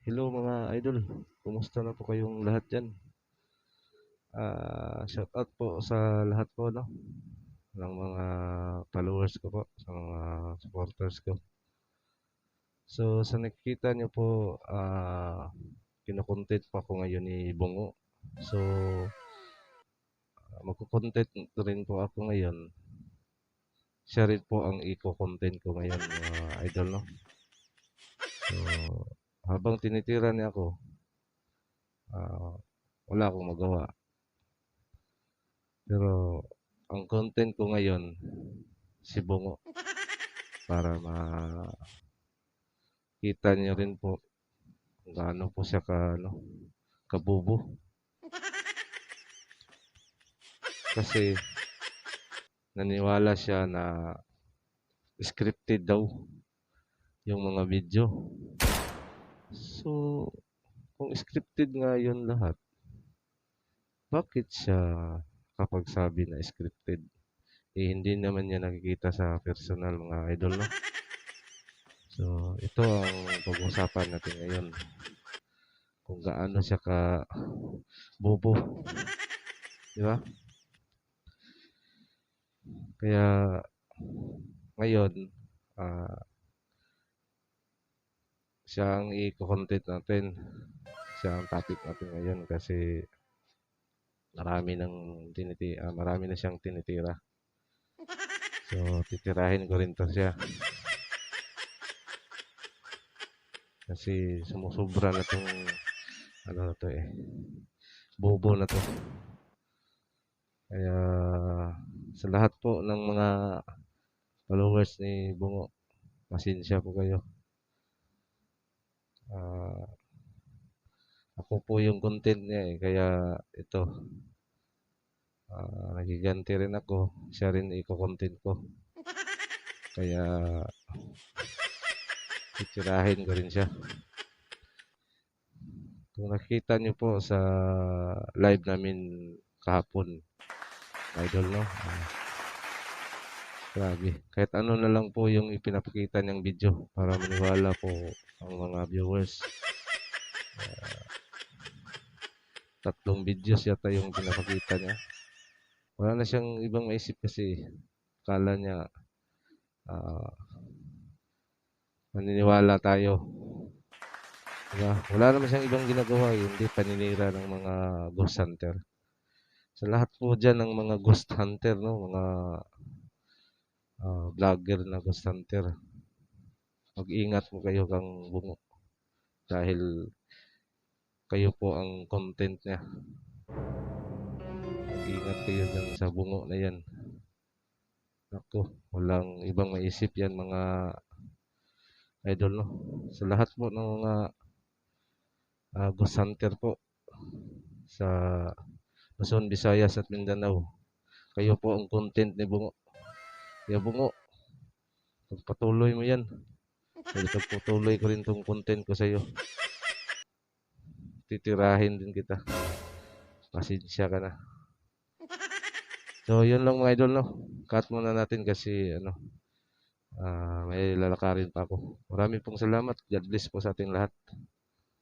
Hello mga idol, kumusta na po kayong lahat dyan? Shout out po sa lahat po no, ng mga followers ko po, sa mga supporters ko. So sa nakikita nyo po, kinokontent po ako ngayon ni Bungo. So magkukontent rin po ako ngayon. Siya rin po ang i-content ko ngayon mga idol no. So habang tinitira niya ako, ah, wala akong magawa. Pero ang content ko ngayon, si Bungo. Para makita niyo rin po kung gaano po siya kabubo. Kasi naniwala siya na scripted daw yung mga video. So, kung scripted nga yun lahat, bakit siya kapag sabi na scripted? Hindi naman niya nakikita sa personal mga idol, no? So, ito ang pag-usapan natin ngayon. Kung gaano siya bobo. Di ba? Kaya, ngayon, siya ang i-content natin. Siya ang topic natin ngayon kasi marami na siyang tinitira. So, titirahin ko rin to siya. Kasi sumusobra na tong bobo na to. Kaya sa lahat po ng mga followers ni Bungo, pasensya po kayo. Ako po yung content niya kaya ito nagiganti rin ako, siya rin i-content ko. Kaya titirahin ko rin siya. Kung nakita niyo po sa live namin kahapon, idol no, grabe, kahit ano na lang po yung ipinapakita niyang video para maniwala po ang mga viewers. 3 videos yata yung pinapakita niya. Wala na siyang ibang maisip kasi kala niya maniniwala tayo. Diba? Wala naman siyang ibang ginagawa, hindi paninira ng mga ghost hunter. Sa lahat po dyan ng mga ghost hunter, no? Mga vlogger na ghost hunter, mag-ingat po kayo kang Bungo. Dahil kayo po ang content niya. Mag-ingat kayo dyan sa Bungo na yan. Ako, walang ibang maisip yan mga idol, no? Sa lahat po ng mga ghost hunter po sa Luzon, Visayas at Mindanao, kayo po ang content ni Bungo. Kaya Bungo, pagpatuloy mo yan. Kaya pagpatuloy ko rin tong content ko sa iyo. Titirahin din kita. Pasensya ka na. So, yun lang mga idol, no? Cut muna natin kasi, may lalakarin pa ako. Maraming pong salamat. God bless po sa ating lahat.